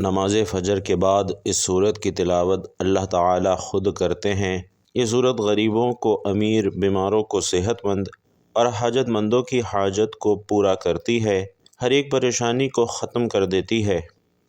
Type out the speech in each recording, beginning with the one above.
نماز فجر کے بعد اس صورت کی تلاوت اللہ تعالی خود کرتے ہیں۔ یہ صورت غریبوں کو امیر، بیماروں کو صحت مند اور حاجت مندوں کی حاجت کو پورا کرتی ہے، ہر ایک پریشانی کو ختم کر دیتی ہے۔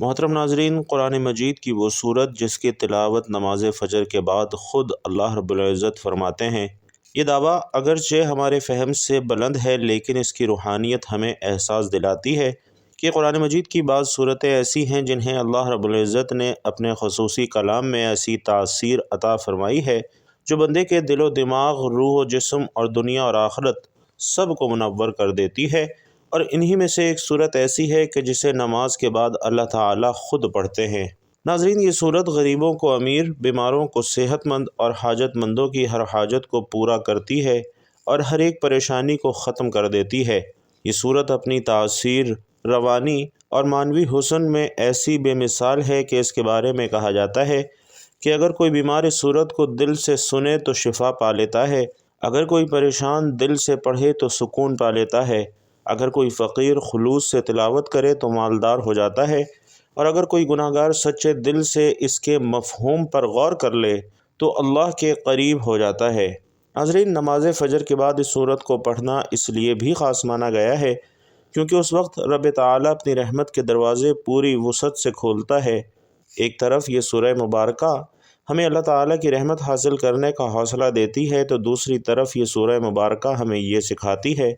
محترم ناظرین، قرآن مجید کی وہ صورت جس کی تلاوت نماز فجر کے بعد خود اللہ رب العزت فرماتے ہیں۔ یہ دعویٰ اگرچہ ہمارے فہم سے بلند ہے، لیکن اس کی روحانیت ہمیں احساس دلاتی ہے کہ قرآن مجید کی بعض صورتیں ایسی ہیں جنہیں اللہ رب العزت نے اپنے خصوصی کلام میں ایسی تاثیر عطا فرمائی ہے جو بندے کے دل و دماغ، روح و جسم اور دنیا اور آخرت سب کو منور کر دیتی ہے، اور انہی میں سے ایک صورت ایسی ہے کہ جسے نماز کے بعد اللہ تعالی خود پڑھتے ہیں۔ ناظرین، یہ صورت غریبوں کو امیر، بیماروں کو صحت مند اور حاجت مندوں کی ہر حاجت کو پورا کرتی ہے اور ہر ایک پریشانی کو ختم کر دیتی ہے۔ یہ صورت اپنی تاثیر، روانی اور معنوی حسن میں ایسی بے مثال ہے کہ اس کے بارے میں کہا جاتا ہے کہ اگر کوئی بیمار اس صورت کو دل سے سنے تو شفا پا لیتا ہے، اگر کوئی پریشان دل سے پڑھے تو سکون پا لیتا ہے، اگر کوئی فقیر خلوص سے تلاوت کرے تو مالدار ہو جاتا ہے، اور اگر کوئی گناہگار سچے دل سے اس کے مفہوم پر غور کر لے تو اللہ کے قریب ہو جاتا ہے۔ ناظرین، نماز فجر کے بعد اس صورت کو پڑھنا اس لیے بھی خاص مانا گیا ہے کیونکہ اس وقت رب تعالیٰ اپنی رحمت کے دروازے پوری وسعت سے کھولتا ہے۔ ایک طرف یہ سورہ مبارکہ ہمیں اللہ تعالیٰ کی رحمت حاصل کرنے کا حوصلہ دیتی ہے، تو دوسری طرف یہ سورہ مبارکہ ہمیں یہ سکھاتی ہے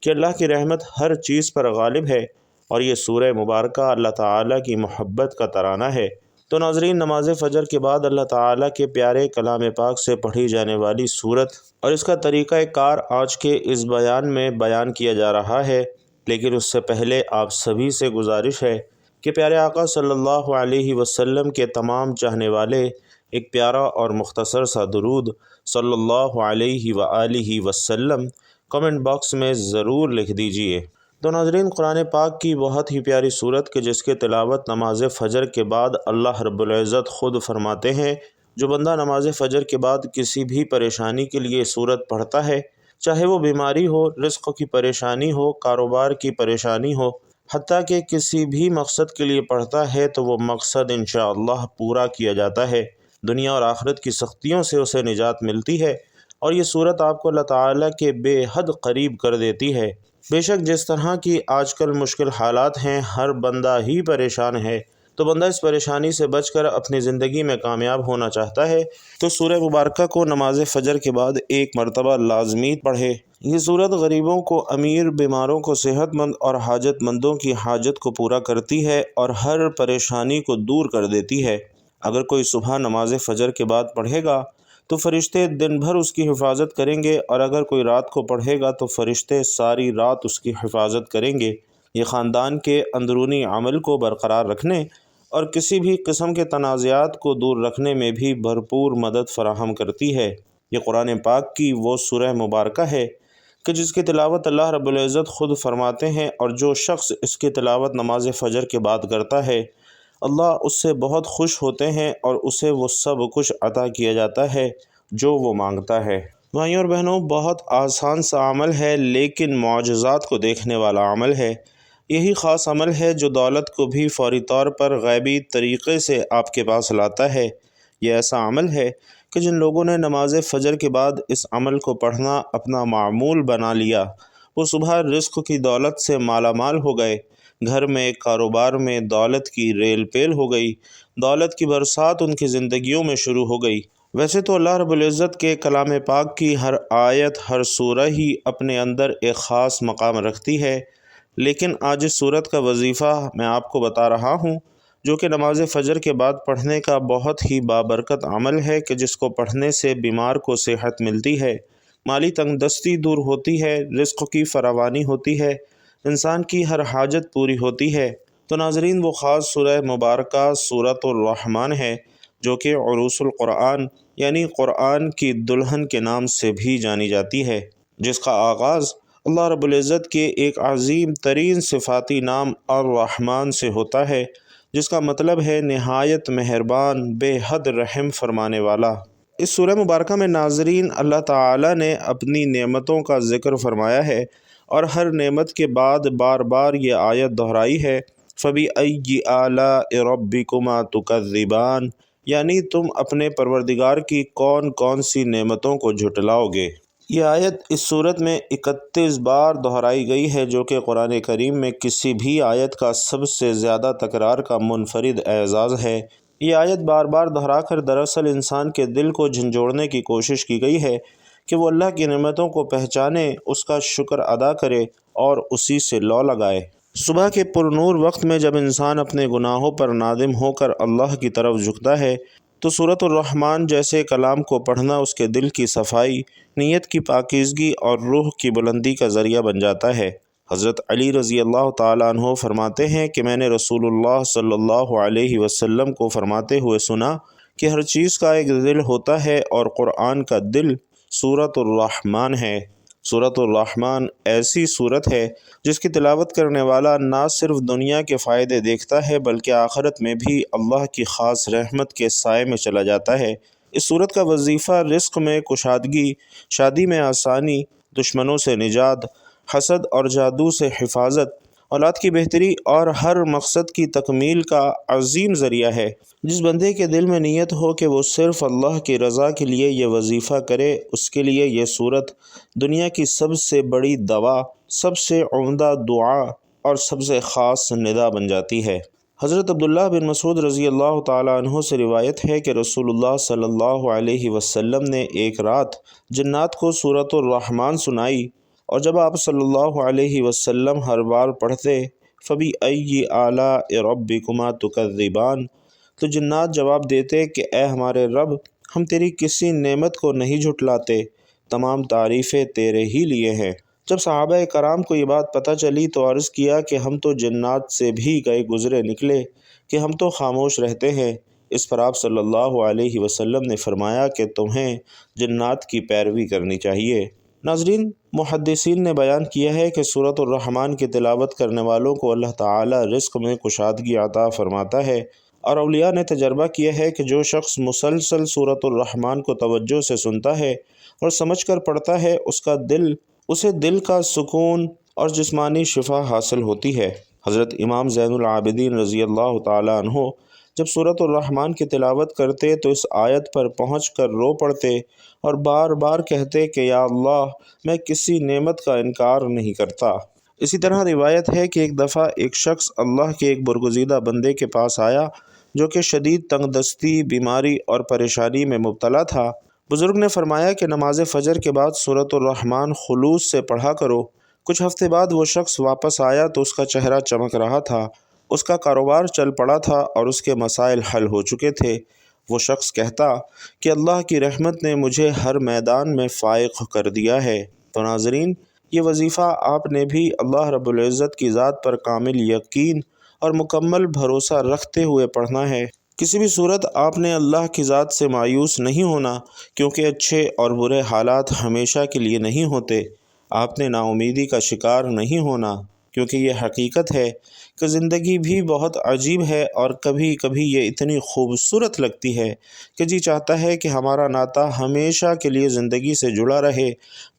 کہ اللہ کی رحمت ہر چیز پر غالب ہے، اور یہ سورہ مبارکہ اللہ تعالیٰ کی محبت کا ترانہ ہے۔ تو ناظرین، نماز فجر کے بعد اللہ تعالیٰ کے پیارے کلام پاک سے پڑھی جانے والی صورت اور اس کا طریقہ کار آج کے اس بیان میں بیان کیا جا رہا ہے، لیکن اس سے پہلے آپ سبھی سے گزارش ہے کہ پیارے آقا صلی اللہ علیہ وسلم کے تمام چاہنے والے ایک پیارا اور مختصر سا درود صلی اللہ علیہ وآلہ وسلم کمنٹ باکس میں ضرور لکھ دیجئے۔ تو ناظرین، قرآن پاک کی بہت ہی پیاری صورت کہ جس کے تلاوت نماز فجر کے بعد اللہ رب العزت خود فرماتے ہیں، جو بندہ نماز فجر کے بعد کسی بھی پریشانی کے لیے صورت پڑھتا ہے، چاہے وہ بیماری ہو، رزق کی پریشانی ہو، کاروبار کی پریشانی ہو، حتیٰ کہ کسی بھی مقصد کے لیے پڑھتا ہے تو وہ مقصد انشاءاللہ پورا کیا جاتا ہے، دنیا اور آخرت کی سختیوں سے اسے نجات ملتی ہے، اور یہ صورت آپ کو اللہ تعالیٰ کے بے حد قریب کر دیتی ہے۔ بے شک جس طرح کی آج کل مشکل حالات ہیں، ہر بندہ ہی پریشان ہے، تو بندہ اس پریشانی سے بچ کر اپنی زندگی میں کامیاب ہونا چاہتا ہے تو سورہ مبارکہ کو نماز فجر کے بعد ایک مرتبہ لازمی پڑھے۔ یہ صورت غریبوں کو امیر، بیماروں کو صحت مند اور حاجت مندوں کی حاجت کو پورا کرتی ہے اور ہر پریشانی کو دور کر دیتی ہے۔ اگر کوئی صبح نماز فجر کے بعد پڑھے گا تو فرشتے دن بھر اس کی حفاظت کریں گے، اور اگر کوئی رات کو پڑھے گا تو فرشتے ساری رات اس کی حفاظت کریں گے۔ یہ خاندان کے اندرونی عمل کو برقرار رکھنے اور کسی بھی قسم کے تنازعات کو دور رکھنے میں بھی بھرپور مدد فراہم کرتی ہے۔ یہ قرآن پاک کی وہ سورہ مبارکہ ہے کہ جس کی تلاوت اللہ رب العزت خود فرماتے ہیں، اور جو شخص اس کی تلاوت نماز فجر کے بعد کرتا ہے، اللہ اس سے بہت خوش ہوتے ہیں اور اسے وہ سب کچھ عطا کیا جاتا ہے جو وہ مانگتا ہے۔ بھائیوں اور بہنوں، بہت آسان سا عمل ہے لیکن معجزات کو دیکھنے والا عمل ہے۔ یہی خاص عمل ہے جو دولت کو بھی فوری طور پر غیبی طریقے سے آپ کے پاس لاتا ہے۔ یہ ایسا عمل ہے کہ جن لوگوں نے نماز فجر کے بعد اس عمل کو پڑھنا اپنا معمول بنا لیا، وہ صبح رزق کی دولت سے مالا مال ہو گئے، گھر میں، کاروبار میں دولت کی ریل پیل ہو گئی، دولت کی برسات ان کی زندگیوں میں شروع ہو گئی۔ ویسے تو اللہ رب العزت کے کلام پاک کی ہر آیت، ہر سورہ ہی اپنے اندر ایک خاص مقام رکھتی ہے، لیکن آج اس سورت کا وظیفہ میں آپ کو بتا رہا ہوں، جو کہ نماز فجر کے بعد پڑھنے کا بہت ہی بابرکت عمل ہے کہ جس کو پڑھنے سے بیمار کو صحت ملتی ہے، مالی تنگ دستی دور ہوتی ہے، رزق کی فراوانی ہوتی ہے، انسان کی ہر حاجت پوری ہوتی ہے۔ تو ناظرین، وہ خاص سورہ مبارکہ سورۃ الرحمن ہے جو کہ عروس القرآن یعنی قرآن کی دلہن کے نام سے بھی جانی جاتی ہے، جس کا آغاز اللہ رب العزت کے ایک عظیم ترین صفاتی نام الرحمن سے ہوتا ہے، جس کا مطلب ہے نہایت مہربان، بے حد رحم فرمانے والا۔ اس سورہ مبارکہ میں ناظرین اللہ تعالی نے اپنی نعمتوں کا ذکر فرمایا ہے، اور ہر نعمت کے بعد بار بار یہ آیت دہرائی ہے فَبِأَيِّ آلَاءِ رَبِّكُمَا تُكَذِّبَانِ، یعنی تم اپنے پروردگار کی کون کون سی نعمتوں کو جھٹلاؤ گے۔ یہ آیت اس صورت میں 31 بار دہرائی گئی ہے، جو کہ قرآن کریم میں کسی بھی آیت کا سب سے زیادہ تکرار کا منفرد اعزاز ہے۔ یہ آیت بار بار دہرا کر دراصل انسان کے دل کو جھنجھوڑنے کی کوشش کی گئی ہے کہ وہ اللہ کی نعمتوں کو پہچانے، اس کا شکر ادا کرے اور اسی سے لو لگائے۔ صبح کے پرنور وقت میں جب انسان اپنے گناہوں پر نادم ہو کر اللہ کی طرف جھکتا ہے تو سورۃ الرحمن جیسے کلام کو پڑھنا اس کے دل کی صفائی، نیت کی پاکیزگی اور روح کی بلندی کا ذریعہ بن جاتا ہے۔ حضرت علی رضی اللہ تعالیٰ عنہ فرماتے ہیں کہ میں نے رسول اللہ صلی اللہ علیہ وسلم کو فرماتے ہوئے سنا کہ ہر چیز کا ایک دل ہوتا ہے اور قرآن کا دل سورۃ الرحمن ہے۔ سورۃ الرحمن ایسی سورت ہے جس کی تلاوت کرنے والا نہ صرف دنیا کے فائدے دیکھتا ہے بلکہ آخرت میں بھی اللہ کی خاص رحمت کے سائے میں چلا جاتا ہے۔ اس سورت کا وظیفہ رزق میں کشادگی، شادی میں آسانی، دشمنوں سے نجات، حسد اور جادو سے حفاظت، اولاد کی بہتری اور ہر مقصد کی تکمیل کا عظیم ذریعہ ہے۔ جس بندے کے دل میں نیت ہو کہ وہ صرف اللہ کی رضا کے لیے یہ وظیفہ کرے، اس کے لیے یہ سورت دنیا کی سب سے بڑی دوا، سب سے عمدہ دعا اور سب سے خاص ندا بن جاتی ہے۔ حضرت عبداللہ بن مسعود رضی اللہ تعالیٰ عنہ سے روایت ہے کہ رسول اللہ صلی اللہ علیہ وسلم نے ایک رات جنات کو سورۃ الرحمن سنائی، اور جب آپ صلی اللہ علیہ وسلم ہر بار پڑھتے فَبِأَيِّ آلَاءِ رَبِّكُمَا تُكَذِّبَانِ، تو جنات جواب دیتے کہ اے ہمارے رب، ہم تیری کسی نعمت کو نہیں جھٹلاتے، تمام تعریفیں تیرے ہی لیے ہیں۔ جب صحابہ کرام کو یہ بات پتہ چلی تو عرض کیا کہ ہم تو جنات سے بھی گئے گزرے نکلے کہ ہم تو خاموش رہتے ہیں۔ اس پر آپ صلی اللہ علیہ وسلم نے فرمایا کہ تمہیں جنات کی پیروی کرنی چاہیے۔ ناظرین، محدثین نے بیان کیا ہے کہ سورۃ الرحمن کی تلاوت کرنے والوں کو اللہ تعالی رزق میں کشادگی عطا فرماتا ہے، اور اولیاء نے تجربہ کیا ہے کہ جو شخص مسلسل سورۃ الرحمن کو توجہ سے سنتا ہے اور سمجھ کر پڑھتا ہے، اسے دل کا سکون اور جسمانی شفا حاصل ہوتی ہے۔ حضرت امام زین العابدین رضی اللہ تعالیٰ عنہ جب سورۃ الرحمن کی تلاوت کرتے تو اس آیت پر پہنچ کر رو پڑتے اور بار بار کہتے کہ یا اللہ، میں کسی نعمت کا انکار نہیں کرتا۔ اسی طرح روایت ہے کہ ایک دفعہ ایک شخص اللہ کے ایک برگزیدہ بندے کے پاس آیا جو کہ شدید تنگ دستی، بیماری اور پریشانی میں مبتلا تھا۔ بزرگ نے فرمایا کہ نماز فجر کے بعد سورۃ الرحمن خلوص سے پڑھا کرو۔ کچھ ہفتے بعد وہ شخص واپس آیا تو اس کا چہرہ چمک رہا تھا، اس کا کاروبار چل پڑا تھا اور اس کے مسائل حل ہو چکے تھے۔ وہ شخص کہتا کہ اللہ کی رحمت نے مجھے ہر میدان میں فائق کر دیا ہے۔ تو ناظرین، یہ وظیفہ آپ نے بھی اللہ رب العزت کی ذات پر کامل یقین اور مکمل بھروسہ رکھتے ہوئے پڑھنا ہے۔ کسی بھی صورت آپ نے اللہ کی ذات سے مایوس نہیں ہونا، کیونکہ اچھے اور برے حالات ہمیشہ کے لیے نہیں ہوتے۔ آپ نے نا امیدی کا شکار نہیں ہونا، کیونکہ یہ حقیقت ہے کہ زندگی بھی بہت عجیب ہے اور کبھی کبھی یہ اتنی خوبصورت لگتی ہے کہ جی چاہتا ہے کہ ہمارا ناطہ ہمیشہ کے لیے زندگی سے جڑا رہے،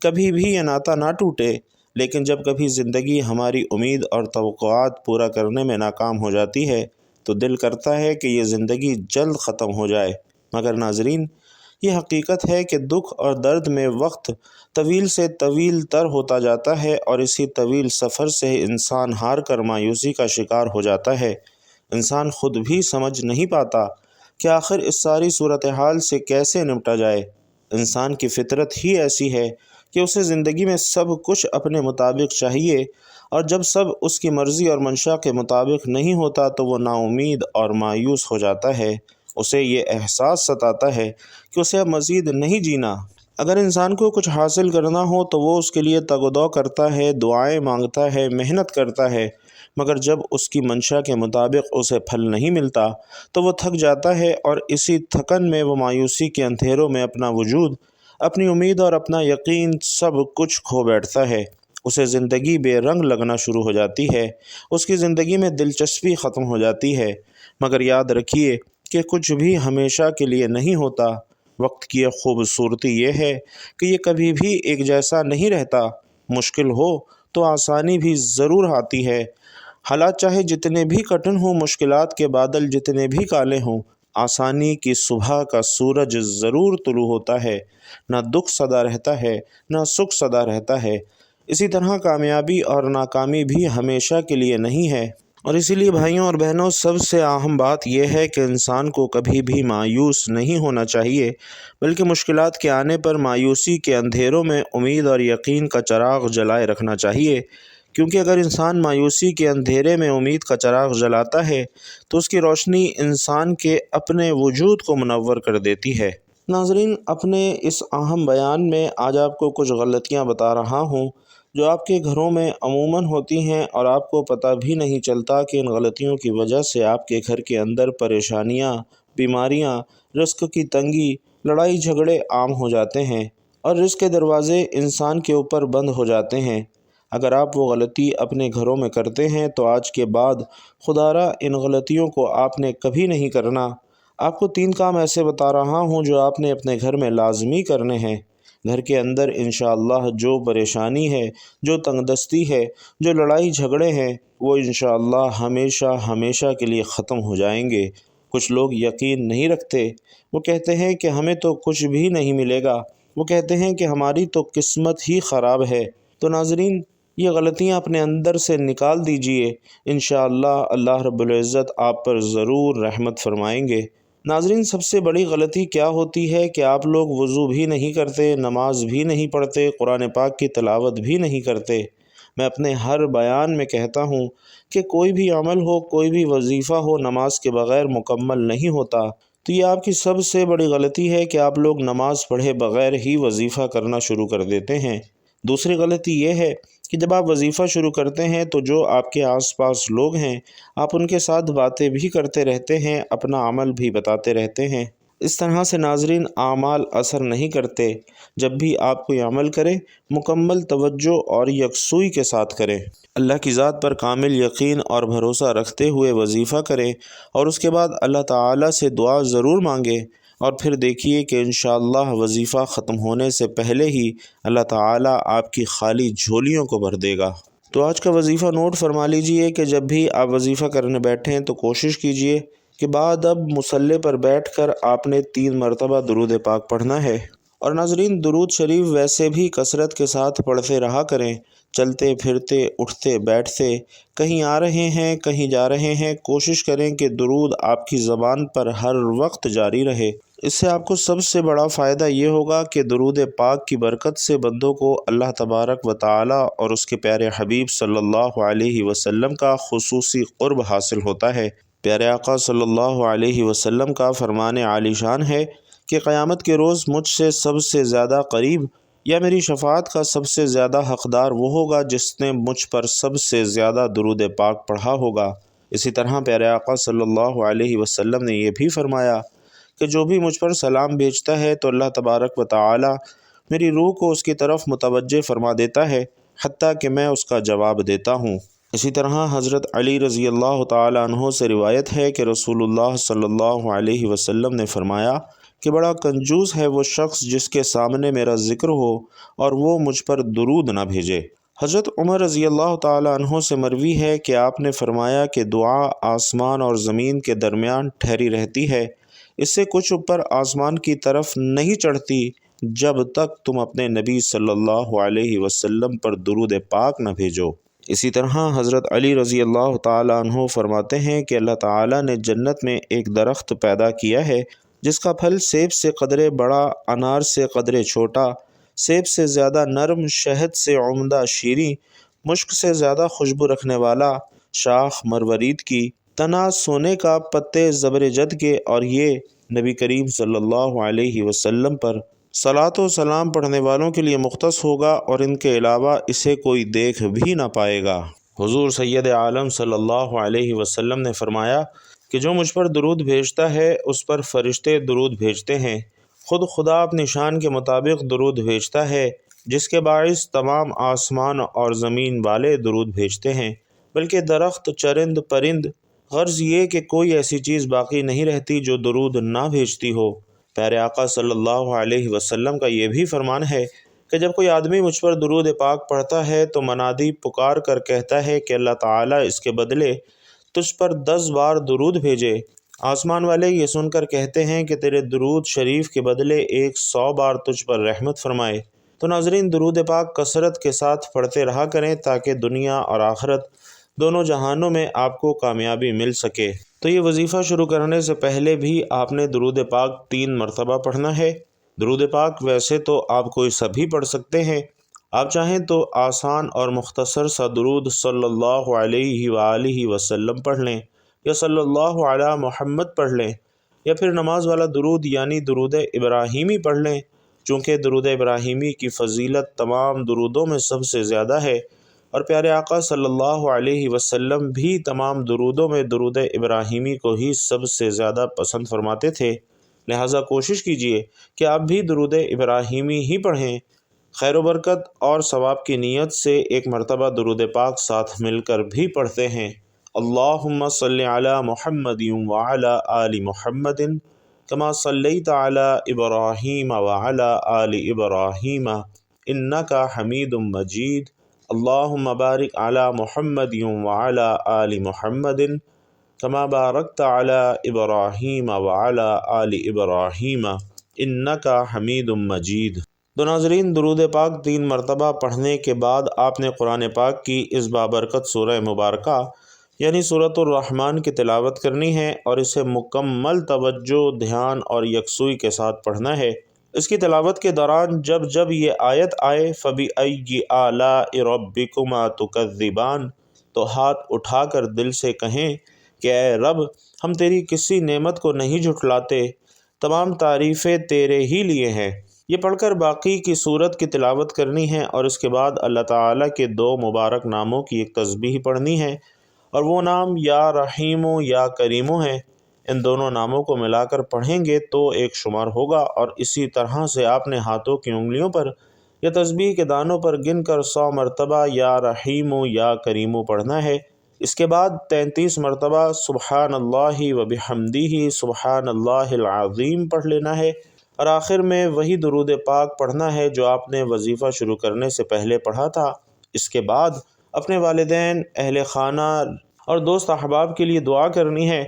کبھی بھی یہ ناطہ نہ ٹوٹے۔ لیکن جب کبھی زندگی ہماری امید اور توقعات پورا کرنے میں ناکام ہو جاتی ہے تو دل کرتا ہے کہ یہ زندگی جلد ختم ہو جائے۔ مگر ناظرین، یہ حقیقت ہے کہ دکھ اور درد میں وقت طویل سے طویل تر ہوتا جاتا ہے، اور اسی طویل سفر سے انسان ہار کر مایوسی کا شکار ہو جاتا ہے۔ انسان خود بھی سمجھ نہیں پاتا کہ آخر اس ساری صورتحال سے کیسے نمٹا جائے۔ انسان کی فطرت ہی ایسی ہے کہ اسے زندگی میں سب کچھ اپنے مطابق چاہیے، اور جب سب اس کی مرضی اور منشا کے مطابق نہیں ہوتا تو وہ نا امید اور مایوس ہو جاتا ہے۔ اسے یہ احساس ستاتا ہے کہ اسے اب مزید نہیں جینا۔ اگر انسان کو کچھ حاصل کرنا ہو تو وہ اس کے لیے تگ و دو کرتا ہے، دعائیں مانگتا ہے، محنت کرتا ہے، مگر جب اس کی منشا کے مطابق اسے پھل نہیں ملتا تو وہ تھک جاتا ہے، اور اسی تھکن میں وہ مایوسی کے اندھیروں میں اپنا وجود، اپنی امید اور اپنا یقین سب کچھ کھو بیٹھتا ہے۔ اسے زندگی بے رنگ لگنا شروع ہو جاتی ہے، اس کی زندگی میں دلچسپی ختم ہو جاتی ہے۔ مگر یاد رکھیے کہ کچھ بھی ہمیشہ کے لیے نہیں ہوتا۔ وقت کی ایک خوبصورتی یہ ہے کہ یہ کبھی بھی ایک جیسا نہیں رہتا۔ مشکل ہو تو آسانی بھی ضرور آتی ہے، حالات چاہے جتنے بھی کٹن ہوں، مشکلات کے بادل جتنے بھی کالے ہوں، آسانی کی صبح کا سورج ضرور طلوع ہوتا ہے۔ نہ دکھ سدا رہتا ہے، نہ سکھ سدا رہتا ہے۔ اسی طرح کامیابی اور ناکامی بھی ہمیشہ کے لیے نہیں ہے۔ اور اسی لیے بھائیوں اور بہنوں، سب سے اہم بات یہ ہے کہ انسان کو کبھی بھی مایوس نہیں ہونا چاہیے، بلکہ مشکلات کے آنے پر مایوسی کے اندھیروں میں امید اور یقین کا چراغ جلائے رکھنا چاہیے، کیونکہ اگر انسان مایوسی کے اندھیرے میں امید کا چراغ جلاتا ہے تو اس کی روشنی انسان کے اپنے وجود کو منور کر دیتی ہے۔ ناظرین، اپنے اس اہم بیان میں آج آپ کو کچھ غلطیاں بتا رہا ہوں جو آپ کے گھروں میں عموماً ہوتی ہیں اور آپ کو پتہ بھی نہیں چلتا کہ ان غلطیوں کی وجہ سے آپ کے گھر کے اندر پریشانیاں، بیماریاں، رزق کی تنگی، لڑائی جھگڑے عام ہو جاتے ہیں اور رزق کے دروازے انسان کے اوپر بند ہو جاتے ہیں۔ اگر آپ وہ غلطی اپنے گھروں میں کرتے ہیں تو آج کے بعد خدارا ان غلطیوں کو آپ نے کبھی نہیں کرنا۔ آپ کو 3 کام ایسے بتا رہا ہوں جو آپ نے اپنے گھر میں لازمی کرنے ہیں۔ گھر کے اندر انشاءاللہ جو پریشانی ہے، جو تنگ دستی ہے، جو لڑائی جھگڑے ہیں، وہ انشاءاللہ ہمیشہ ہمیشہ کے لیے ختم ہو جائیں گے۔ کچھ لوگ یقین نہیں رکھتے، وہ کہتے ہیں کہ ہمیں تو کچھ بھی نہیں ملے گا، وہ کہتے ہیں کہ ہماری تو قسمت ہی خراب ہے۔ تو ناظرین، یہ غلطیاں اپنے اندر سے نکال دیجئے، انشاءاللہ اللہ رب العزت آپ پر ضرور رحمت فرمائیں گے۔ ناظرین، سب سے بڑی غلطی کیا ہوتی ہے کہ آپ لوگ وضو بھی نہیں کرتے، نماز بھی نہیں پڑھتے، قرآن پاک کی تلاوت بھی نہیں کرتے۔ میں اپنے ہر بیان میں کہتا ہوں کہ کوئی بھی عمل ہو، کوئی بھی وظیفہ ہو، نماز کے بغیر مکمل نہیں ہوتا۔ تو یہ آپ کی سب سے بڑی غلطی ہے کہ آپ لوگ نماز پڑھے بغیر ہی وظیفہ کرنا شروع کر دیتے ہیں۔ دوسری غلطی یہ ہے کہ جب آپ وظیفہ شروع کرتے ہیں تو جو آپ کے آس پاس لوگ ہیں، آپ ان کے ساتھ باتیں بھی کرتے رہتے ہیں، اپنا عمل بھی بتاتے رہتے ہیں۔ اس طرح سے ناظرین اعمال اثر نہیں کرتے۔ جب بھی آپ کوئی عمل کریں، مکمل توجہ اور یکسوئی کے ساتھ کریں، اللہ کی ذات پر کامل یقین اور بھروسہ رکھتے ہوئے وظیفہ کریں اور اس کے بعد اللہ تعالیٰ سے دعا ضرور مانگیں، اور پھر دیکھیے کہ انشاءاللہ وظیفہ ختم ہونے سے پہلے ہی اللہ تعالیٰ آپ کی خالی جھولیوں کو بھر دے گا۔ تو آج کا وظیفہ نوٹ فرما لیجئے کہ جب بھی آپ وظیفہ کرنے بیٹھیں تو کوشش کیجئے کہ بعد اب مصلی پر بیٹھ کر آپ نے 3 مرتبہ درود پاک پڑھنا ہے۔ اور ناظرین، درود شریف ویسے بھی کثرت کے ساتھ پڑھتے رہا کریں، چلتے پھرتے، اٹھتے بیٹھتے، کہیں آ رہے ہیں، کہیں جا رہے ہیں، کوشش کریں کہ درود آپ کی زبان پر ہر وقت جاری رہے۔ اس سے آپ کو سب سے بڑا فائدہ یہ ہوگا کہ درود پاک کی برکت سے بندوں کو اللہ تبارک و تعالی اور اس کے پیارے حبیب صلی اللہ علیہ وسلم کا خصوصی قرب حاصل ہوتا ہے۔ پیارے آقا صلی اللہ علیہ وسلم کا فرمان عالی شان ہے کہ قیامت کے روز مجھ سے سب سے زیادہ قریب یا میری شفاعت کا سب سے زیادہ حقدار وہ ہوگا جس نے مجھ پر سب سے زیادہ درود پاک پڑھا ہوگا۔ اسی طرح پیارے آقا صلی اللہ علیہ وسلم نے یہ بھی فرمایا کہ جو بھی مجھ پر سلام بھیجتا ہے تو اللہ تبارک و تعالی میری روح کو اس کی طرف متوجہ فرما دیتا ہے، حتیٰ کہ میں اس کا جواب دیتا ہوں۔ اسی طرح حضرت علی رضی اللہ تعالی عنہ سے روایت ہے کہ رسول اللہ صلی اللہ علیہ وسلم نے فرمایا کہ بڑا کنجوس ہے وہ شخص جس کے سامنے میرا ذکر ہو اور وہ مجھ پر درود نہ بھیجے۔ حضرت عمر رضی اللہ تعالی عنہ سے مروی ہے کہ آپ نے فرمایا کہ دعا آسمان اور زمین کے درمیان ٹھہری رہتی ہے، اس سے کچھ اوپر آسمان کی طرف نہیں چڑھتی جب تک تم اپنے نبی صلی اللہ علیہ وسلم پر درود پاک نہ بھیجو۔ اسی طرح حضرت علی رضی اللہ تعالی عنہ فرماتے ہیں کہ اللہ تعالی نے جنت میں ایک درخت پیدا کیا ہے جس کا پھل سیب سے قدرے بڑا، انار سے قدرے چھوٹا، سیب سے زیادہ نرم، شہد سے عمدہ شیریں، مشک سے زیادہ خوشبو رکھنے والا، شاخ مروارید کی، تنا سونے کا، پتے زبرجد کے، اور یہ نبی کریم صلی اللہ علیہ وسلم پر صلاۃ و سلام پڑھنے والوں کے لیے مختص ہوگا اور ان کے علاوہ اسے کوئی دیکھ بھی نہ پائے گا۔ حضور سید عالم صلی اللہ علیہ وسلم نے فرمایا کہ جو مجھ پر درود بھیجتا ہے اس پر فرشتے درود بھیجتے ہیں، خود خدا اپنی شان کے مطابق درود بھیجتا ہے، جس کے باعث تمام آسمان اور زمین والے درود بھیجتے ہیں، بلکہ درخت، چرند، پرند، غرض یہ کہ کوئی ایسی چیز باقی نہیں رہتی جو درود نہ بھیجتی ہو۔ پیارے آقا صلی اللہ علیہ وسلم کا یہ بھی فرمان ہے کہ جب کوئی آدمی مجھ پر درود پاک پڑھتا ہے تو منادی پکار کر کہتا ہے کہ اللہ تعالیٰ اس کے بدلے تجھ پر 10 بار درود بھیجے۔ آسمان والے یہ سن کر کہتے ہیں کہ تیرے درود شریف کے بدلے 100 بار تجھ پر رحمت فرمائے۔ تو ناظرین، درود پاک کثرت کے ساتھ پڑھتے رہا کریں تاکہ دنیا اور آخرت دونوں جہانوں میں آپ کو کامیابی مل سکے۔ تو یہ وظیفہ شروع کرنے سے پہلے بھی آپ نے درود پاک 3 مرتبہ پڑھنا ہے۔ درود پاک ویسے تو آپ کوئی سبھی پڑھ سکتے ہیں، آپ چاہیں تو آسان اور مختصر سا درود صلی اللہ علیہ وآلہ وسلم پڑھ لیں، یا صلی اللہ علی محمد پڑھ لیں، یا پھر نماز والا درود یعنی درود ابراہیمی پڑھ لیں، چونکہ درود ابراہیمی کی فضیلت تمام درودوں میں سب سے زیادہ ہے، اور پیارے آقا صلی اللہ علیہ وسلم بھی تمام درودوں میں درود ابراہیمی کو ہی سب سے زیادہ پسند فرماتے تھے۔ لہٰذا کوشش کیجئے کہ آپ بھی درود ابراہیمی ہی پڑھیں۔ خیر و برکت اور ثواب کی نیت سے ایک مرتبہ درود پاک ساتھ مل کر بھی پڑھتے ہیں۔ اللہم صلی علی محمد وعلی آل محمد کما صلیت علی ابراہیم وعلی آل ابراہیم انک حمید مجید۔ اللہم بارک علی محمد وعلی آل محمد کما بارکت علی ابراہیم وعلی آل ابراہیم انک حمید مجید۔ تو ناظرین، درود پاک 3 مرتبہ پڑھنے کے بعد آپ نے قرآن پاک کی اس بابرکت سورہ مبارکہ یعنی سورۃ الرحمن کی تلاوت کرنی ہے، اور اسے مکمل توجہ، دھیان اور یکسوئی کے ساتھ پڑھنا ہے۔ اس کی تلاوت کے دوران جب جب یہ آیت آئے فَبِأَيِّ آلَاءِ رَبِّكُمَا تُكَذِّبَانِ، تو ہاتھ اٹھا کر دل سے کہیں کہ اے رب، ہم تیری کسی نعمت کو نہیں جھٹلاتے، تمام تعریفیں تیرے ہی لیے ہیں۔ یہ پڑھ کر باقی کی صورت کی تلاوت کرنی ہے، اور اس کے بعد اللہ تعالیٰ کے 2 مبارک ناموں کی ایک تسبیح پڑھنی ہے، اور وہ نام یا رحیم و یا کریم ہیں۔ ان دونوں ناموں کو ملا کر پڑھیں گے تو ایک شمار ہوگا، اور اسی طرح سے آپ نے ہاتھوں کی انگلیوں پر یا تسبیح کے دانوں پر گن کر 100 مرتبہ یا رحیم و یا کریم پڑھنا ہے۔ اس کے بعد 33 مرتبہ سبحان اللہ و بحمدہ سبحان اللہ العظیم پڑھ لینا ہے، اور آخر میں وہی درود پاک پڑھنا ہے جو آپ نے وظیفہ شروع کرنے سے پہلے پڑھا تھا۔ اس کے بعد اپنے والدین، اہل خانہ اور دوست احباب کے لیے دعا کرنی ہے۔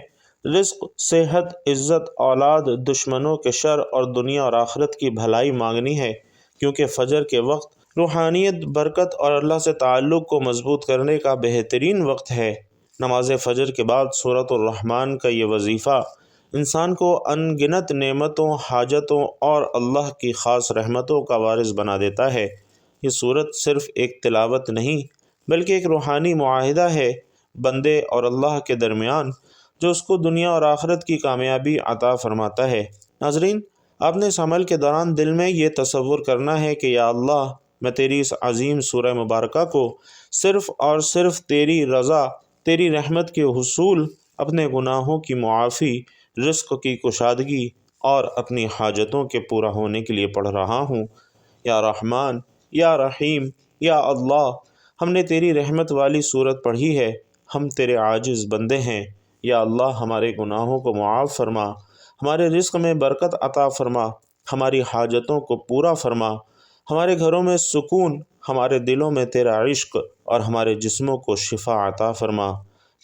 رزق، صحت، عزت، اولاد، دشمنوں کے شر اور دنیا اور آخرت کی بھلائی مانگنی ہے، کیونکہ فجر کے وقت روحانیت، برکت اور اللہ سے تعلق کو مضبوط کرنے کا بہترین وقت ہے۔ نماز فجر کے بعد سورۃ الرحمن کا یہ وظیفہ انسان کو ان گنت نعمتوں، حاجتوں اور اللہ کی خاص رحمتوں کا وارث بنا دیتا ہے۔ یہ سورت صرف ایک تلاوت نہیں بلکہ ایک روحانی معاہدہ ہے بندے اور اللہ کے درمیان، جو اس کو دنیا اور آخرت کی کامیابی عطا فرماتا ہے۔ ناظرین، آپ نے اس عمل کے دوران دل میں یہ تصور کرنا ہے کہ یا اللہ، میں تیری اس عظیم سورہ مبارکہ کو صرف اور صرف تیری رضا، تیری رحمت کے حصول، اپنے گناہوں کی معافی، رزق کی کشادگی اور اپنی حاجتوں کے پورا ہونے کے لیے پڑھ رہا ہوں۔ یا رحمان، یا رحیم، یا اللہ، ہم نے تیری رحمت والی صورت پڑھی ہے، ہم تیرے عاجز بندے ہیں۔ یا اللہ، ہمارے گناہوں کو معاف فرما، ہمارے رزق میں برکت عطا فرما، ہماری حاجتوں کو پورا فرما، ہمارے گھروں میں سکون، ہمارے دلوں میں تیرا عشق اور ہمارے جسموں کو شفا عطا فرما۔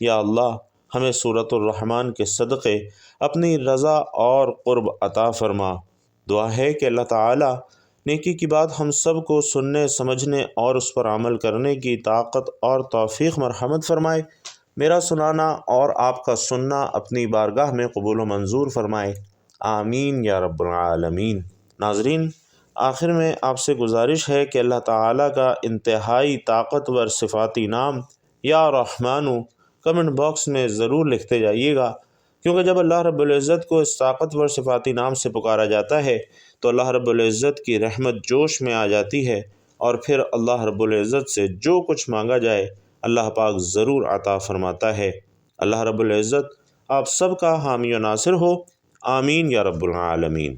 یا اللہ، ہمیں سورۃ الرحمن کے صدقے اپنی رضا اور قرب عطا فرما۔ دعا ہے کہ اللہ تعالیٰ نیکی کی بات ہم سب کو سننے، سمجھنے اور اس پر عمل کرنے کی طاقت اور توفیق مرحمت فرمائے۔ میرا سنانا اور آپ کا سننا اپنی بارگاہ میں قبول و منظور فرمائے، آمین یا رب العالمین۔ ناظرین، آخر میں آپ سے گزارش ہے کہ اللہ تعالیٰ کا انتہائی طاقتور صفاتی نام یا رحمانو کمنٹ باکس میں ضرور لکھتے جائیے گا، کیونکہ جب اللہ رب العزت کو اس طاقتور صفاتی نام سے پکارا جاتا ہے تو اللہ رب العزت کی رحمت جوش میں آ جاتی ہے، اور پھر اللہ رب العزت سے جو کچھ مانگا جائے اللہ پاک ضرور عطا فرماتا ہے۔ اللہ رب العزت آپ سب کا حامی و ناصر ہو، آمین یا رب العالمین۔